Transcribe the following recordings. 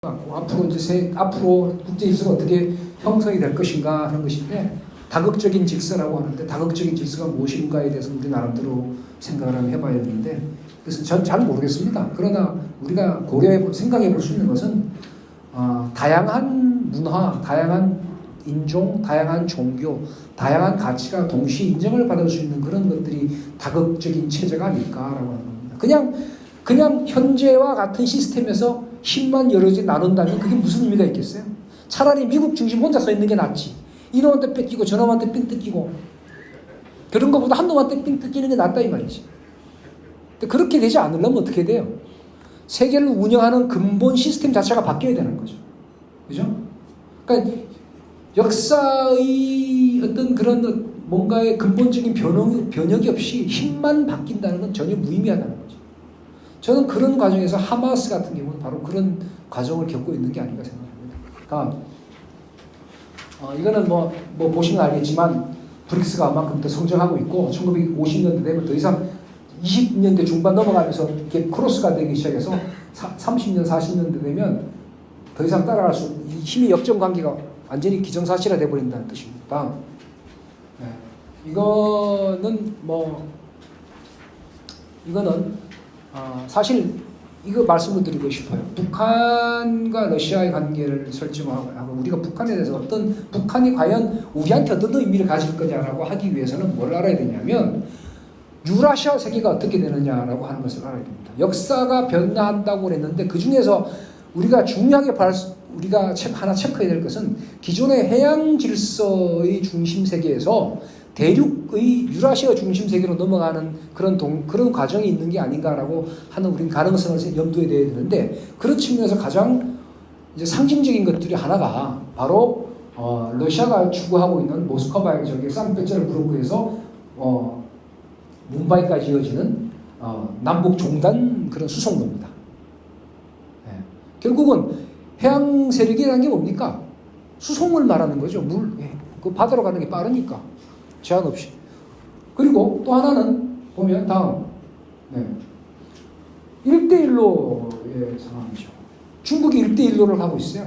앞으로 앞으로 국제 질서가 어떻게 형성이 될 것인가 하는 것인데, 다극적인 질서라고 하는데 다극적인 질서가 무엇인가에 대해서 우리 나름대로 생각을 한번 해봐야 되는데, 그래서 전 잘 모르겠습니다. 그러나 우리가 생각해 볼 수 있는 것은 다양한 문화, 다양한 인종, 다양한 종교, 다양한 가치가 동시에 인정을 받을 수 있는 그런 것들이 다극적인 체제가 아닐까라고 하는 겁니다. 그냥 현재와 같은 시스템에서 힘만 여러 개 나눈다면 그게 무슨 의미가 있겠어요? 차라리 미국 중심 혼자 서 있는 게 낫지. 이놈한테 뺏기고 저놈한테 삥 뜯기고 그런 것보다 한 놈한테 삥 뜯기는 게 낫다 이 말이지. 근데 그렇게 되지 않으려면 어떻게 돼요? 세계를 운영하는 근본 시스템 자체가 바뀌어야 되는 거죠. 그죠? 그러니까 역사의 어떤 그런 뭔가의 근본적인 변혁이 없이 힘만 바뀐다는 건 전혀 무의미하다는 거죠. 저는 그런 과정에서 하마스 같은 경우는 바로 그런 과정을 겪고 있는 게 아닌가 생각합니다. 그러니까 이거는 뭐 보시면 알겠지만 브릭스가 그만큼 더 성장하고 있고 1950년대 되면 더 이상 20년대 중반 넘어가면서 이렇게 크로스가 되기 시작해서 30년, 40년대 되면 더 이상 따라갈 수 없는 힘의 역전 관계가 완전히 기정사실화 돼버린다는 뜻입니다. 네. 이거는 사실 이거 말씀을 드리고 싶어요. 북한과 러시아의 관계를 설정하고 우리가 북한에 대해서 북한이 과연 우리한테 어떤 의미를 가질 거냐라고 하기 위해서는 뭘 알아야 되냐면 유라시아 세계가 어떻게 되느냐라고 하는 것을 알아야 됩니다. 역사가 변화한다고 그랬는데 그 중에서 우리가 중요하게 우리가 하나 체크해야 될 것은 기존의 해양 질서의 중심 세계에서 대륙의 유라시아 중심 세계로 넘어가는 그런 과정이 있는 게 아닌가라고 하는 우린 가능성을 염두에 둬야 되는데, 그런 측면에서 가장 이제 상징적인 것들이 하나가 바로 러시아가 추구하고 있는 모스크바의 상페테르부르크에서 뭄바이까지 이어지는 남북 종단 그런 수송로입니다. 네. 결국은 해양 세력이라는 게 뭡니까? 수송을 말하는 거죠. 그 바다로 가는 게 빠르니까. 제한 없이. 그리고 또 하나는 보면 다음 1대1로의 상황이죠. 중국이 1대1로를 하고 있어요.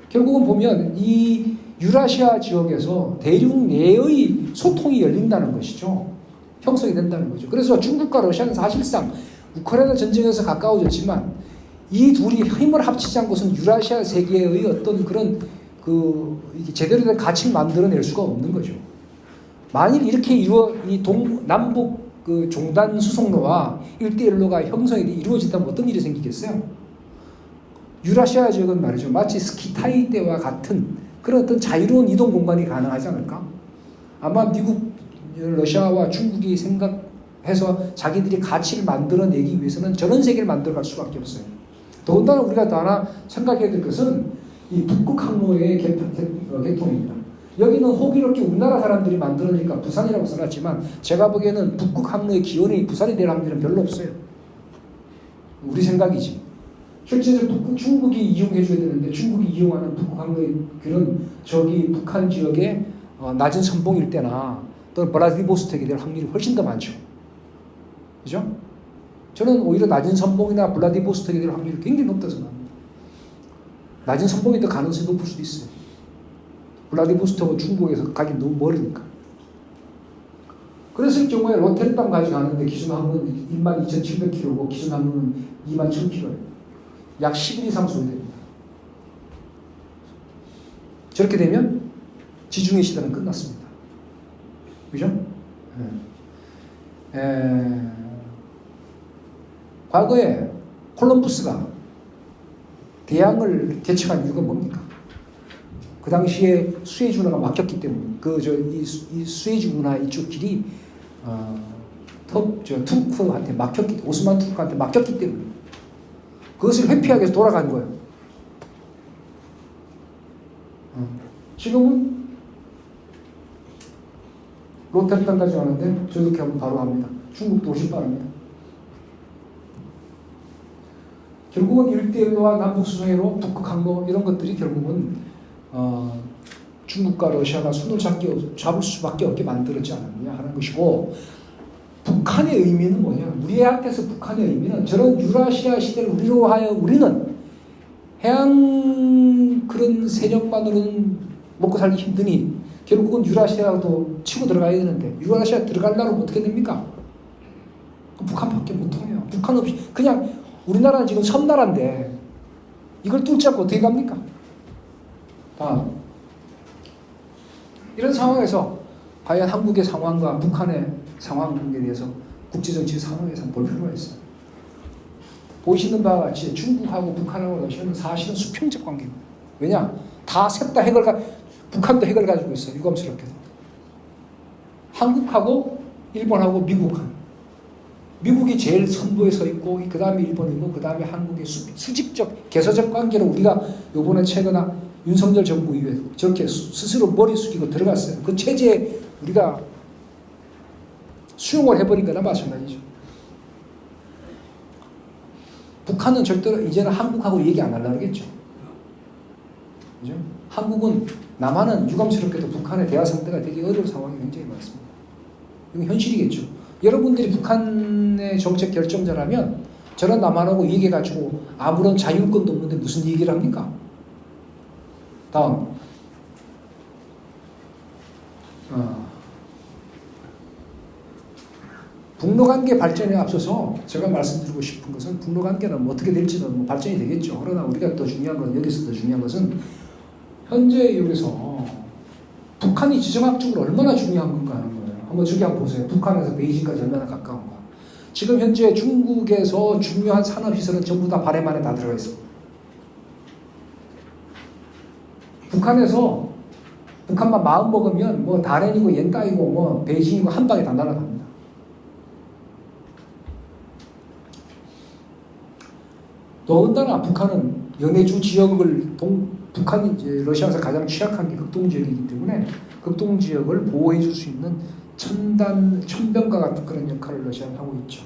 결국은 보면 이 유라시아 지역에서 대륙 내의 소통이 열린다는 것이죠. 형성이 된다는 거죠. 그래서 중국과 러시아는 사실상 우크라이나 전쟁에서 가까워졌지만 이 둘이 힘을 합치지 않고서는 유라시아 세계의 어떤 그런 제대로 된 가치를 만들어낼 수가 없는 거죠. 만일 이렇게 남북 종단 수송로와 1대1로가 형성이 이루어진다면 어떤 일이 생기겠어요? 유라시아 지역은 말이죠. 마치 스키타이 때와 같은 그런 어떤 자유로운 이동 공간이 가능하지 않을까? 아마 미국, 러시아와 중국이 생각해서 자기들이 가치를 만들어내기 위해서는 저런 세계를 만들어갈 수밖에 없어요. 더군다나 우리가 또 하나 생각해야 될 것은 이 북극 항로의 개통입니다. 여기는 호기롭게 우리나라 사람들이 만들어니까 부산이라고 써놨지만 제가 보기에는 북극 항로의 기원이 부산이 될 확률은 별로 없어요. 우리 생각이지. 실제로 중국이 이용해줘야 되는데 중국이 이용하는 북극 항로의 북한 지역의 낮은 선봉 일대나 또는 블라디보스톡이 될 확률이 훨씬 더 많죠. 그죠? 저는 오히려 낮은 선봉이나 블라디보스톡이 될 확률이 굉장히 높다고 생각합니다. 낮은 선봉이 더 가능성이 높을 수도 있어요. 블라디보스톡은 중국에서 가기 너무 멀으니까. 그랬을 경우에 로테르담까지 가는데 기준 항로는 12,700km고 기준 항로는 21,000km예요. 약 10일 이상 소요됩니다. 저렇게 되면 지중해 시대는 끝났습니다. 그죠? 과거에 콜럼부스가 대양을 개척한 이유가 뭡니까? 그 당시에 수에즈 운하가 막혔기 때문에 이 수에즈 운하 이쪽 길이 투르크한테 오스만 투르크한테 막혔기 때문에 그것을 회피하기 위해서 돌아간 거예요. 지금은 로테르담까지 가는데 저렇게 하면 바로 갑니다. 중국도 훨씬 빠릅니다. 결국은 1대1로와 남북수송로로 북극 항로 이런 것들이 결국은 중국과 러시아가 손을 잡을 수밖에 없게 만들었지 않았느냐 하는 것이고, 북한의 의미는 뭐냐? 우리한테서 북한의 의미는 저런 유라시아 시대를 우리로 하여 우리는 해양 그런 세력만으로는 먹고 살기 힘드니 결국은 유라시아도 치고 들어가야 되는데 유라시아 들어가려면 어떻게 됩니까? 북한밖에 못 통해요. 북한 없이 그냥 우리나라는 지금 섬나라인데 이걸 뚫지 않고 어떻게 갑니까? 다음 이런 상황에서 과연 한국의 상황과 북한의 상황에 대해서 국제정치 상황에서 볼 필요가 있어요. 보시는 바와 같이 중국하고 북한하고 러시아는 사실은 수평적 관계입니다. 왜냐? 다 셋 다 북한도 핵을 가지고 있어요. 유감스럽게도. 한국하고 일본하고 미국하고 미국이 제일 선두에 서 있고 그 다음에 일본이고 그 다음에 한국의 수직적 개서적 관계로 우리가 요번에 최근에 윤석열 정부 이후에 저렇게 스스로 머리 숙이고 들어갔어요. 그 체제에 우리가 수용을 해버린 거나 마찬가지죠. 북한은 절대로 이제는 한국하고 얘기 안 하려고 하겠죠. 그죠? 한국은 남한은 유감스럽게도 북한의 대화 상대가 되기 어려운 상황이 굉장히 많습니다. 이건 현실이겠죠. 여러분들이 북한의 정책 결정자라면 저런 남한하고 얘기해가지고 아무런 자율권도 없는데 무슨 얘기를 합니까? 다음. 북러관계 발전에 앞서서 제가 말씀드리고 싶은 것은 북러관계는 어떻게 될지는 발전이 되겠죠. 그러나 우리가 더 중요한 건 여기서 더 중요한 것은 현재 여기서 북한이 지정학적으로 얼마나 중요한 건가 하는 거예요. 한번 저기 한번 보세요. 북한에서 베이징까지 얼마나 가까운가. 지금 현재 중국에서 중요한 산업시설은 전부 다 발해 안에 다 들어가 있습니다. 북한에서 북한만 마음 먹으면 뭐 다롄이고 옌따이고 뭐 베이징이고 한 방에 다 날아갑니다. 더군다나 북한은 연해주 지역을 북한이 이제 러시아에서 가장 취약한 게 극동 지역이기 때문에 극동 지역을 보호해 줄 수 있는 천병과 같은 그런 역할을 러시아는 하고 있죠.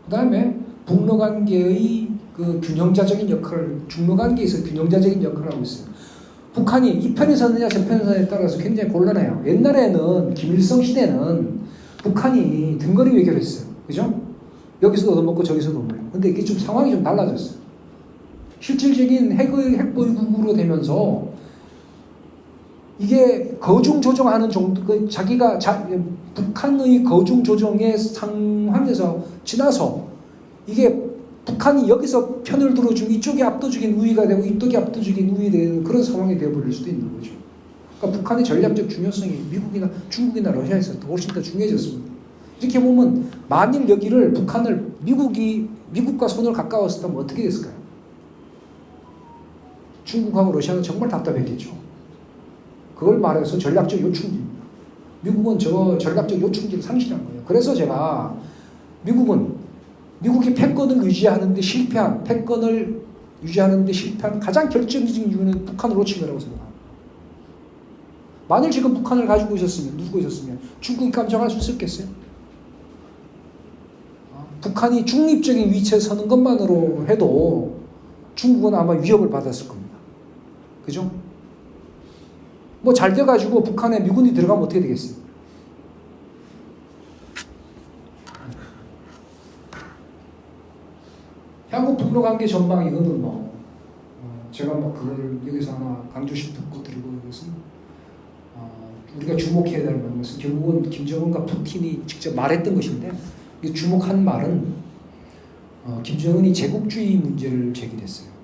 그 다음에 북러 관계의 그 균형자적인 역할을 중러 관계에서 균형자적인 역할을 하고 있어요. 북한이 이 편에 서느냐 저 편에 서느냐에 따라서 굉장히 곤란해요. 옛날에는 김일성 시대는 북한이 등거리 외교를 했어요. 그죠? 여기서도 얻어먹고 저기서도 얻어먹고. 근데 이게 좀 상황이 좀 달라졌어요. 실질적인 핵보유국으로 되면서 이게 거중 조정하는 정도, 자기가 북한의 거중 조정의 상황에서 지나서 이게 북한이 여기서 편을 들어주고 이쪽이 압도적인 우위가 되고 이쪽이 압도적인 우위가 되는 그런 상황이 되어버릴 수도 있는 거죠. 그러니까 북한의 전략적 중요성이 미국이나 중국이나 러시아에서 훨씬 더 중요해졌습니다. 이렇게 보면 만일 여기를 북한을 미국과 손을 가까웠었다면 어떻게 됐을까요? 중국하고 러시아는 정말 답답했겠죠. 그걸 말해서 전략적 요충지입니다. 미국은 저 전략적 요충지를 상실한 거예요. 그래서 제가 미국이 패권을 유지하는데 실패한 가장 결정적인 이유는 북한을 놓친 거라고 생각합니다. 만일 지금 북한을 가지고 있었으면 중국이 깜짝할 수 있었겠어요? 북한이 중립적인 위치에 서는 것만으로 해도 중국은 아마 위협을 받았을 겁니다. 그죠? 뭐 잘 돼가지고 북한에 미군이 들어가면 어떻게 되겠어요? 한국 북러 관계 전망 이거는 제가 그걸 여기서 하나 강조시 듣고 드리고 이것은 우리가 주목해야 될 것은 결국은 김정은과 푸틴이 직접 말했던 것인데 주목한 말은 김정은이 제국주의 문제를 제기했어요.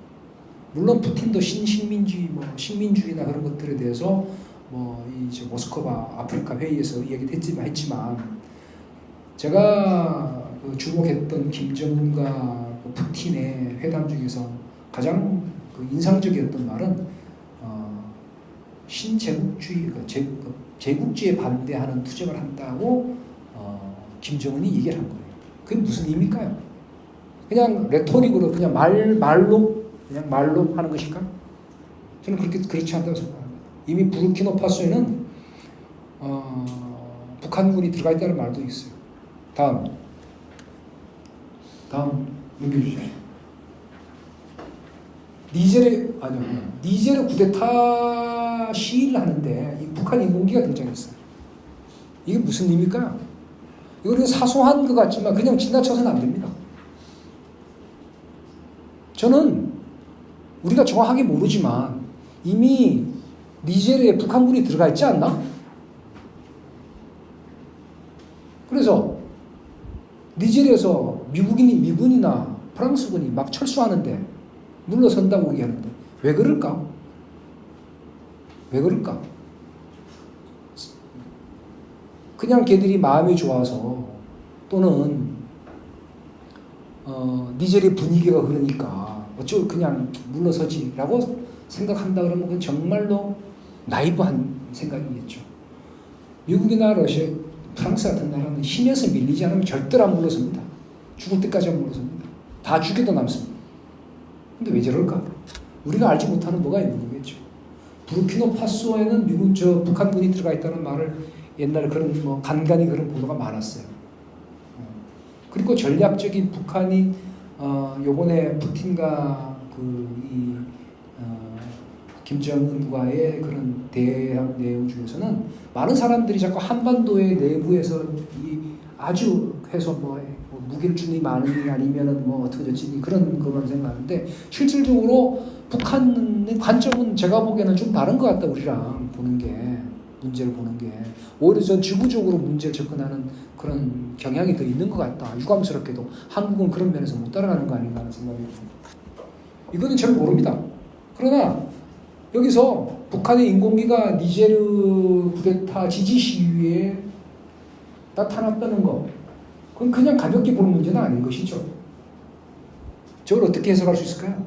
물론 푸틴도 신민주의, 식민주의나 그런 것들에 대해서 모스크바 아프리카 회의에서 이야기를 했지만 제가 주목했던 김정은과 푸틴의 회담 중에서 가장 인상적이었던 말은 신제국주의, 제국주의에 반대하는 투쟁을 한다고 김정은이 얘기를 한 거예요. 그게 무슨 의미일까요? 그냥 레토릭으로 그냥 말로 하는 것일까? 저는 그렇지 않다고 생각합니다. 이미 부르키나파소에는 북한군이 들어가 있다는 말도 있어요. 다음 넘겨주십시오. 니제르 쿠데타 시위를 하는데 이 북한 인공기가 등장했어요. 이게 무슨 의미일까요? 이거는 사소한 것 같지만 그냥 지나쳐서는 안 됩니다. 저는 우리가 정확하게 모르지만 이미 니제리아에 북한군이 들어가 있지 않나? 그래서 니제리아에서 미군이나 프랑스군이 막 철수하는데 물러선다고 얘기하는데 왜 그럴까? 왜 그럴까? 그냥 걔들이 마음이 좋아서 또는 니제리아 분위기가 그러니까 어쩌고 그냥 물러서지라고 생각한다 그러면 그건 정말로 나이브한 생각이겠죠. 미국이나 러시아, 프랑스 같은 나라는 힘에서 밀리지 않으면 절대로 안 물러섭니다. 죽을 때까지 안 물러섭니다. 다 죽여도 남습니다. 근데 왜 저럴까? 우리가 알지 못하는 뭐가 있는 거겠죠. 부르키나파소에는 북한군이 들어가 있다는 말을 옛날에 그런 간간히 그런 보도가 많았어요. 그리고 전략적인 북한이 요번에 푸틴과 김정은과의 그런 대화 내용 중에서는 많은 사람들이 자꾸 한반도의 내부에서 아주 해서 무기를 주니 많으니 아니면은 어떻게 됐지 그런 것만 생각하는데 실질적으로 북한의 관점은 제가 보기에는 좀 다른 것 같다. 우리랑 보는 게 문제를 보는 게 오히려 전 지구적으로 문제를 접근하는 그런 경향이 더 있는 것 같다. 유감스럽게도 한국은 그런 면에서 못 따라가는 거 아닌가 하는 생각이 듭니다. 이거는 잘 모릅니다. 그러나 여기서 북한의 인공기가 니제르 쿠데타 지지 시위에 나타났다는 거 그건 그냥 가볍게 보는 문제는 아닌 것이죠. 저걸 어떻게 해석할 수 있을까요?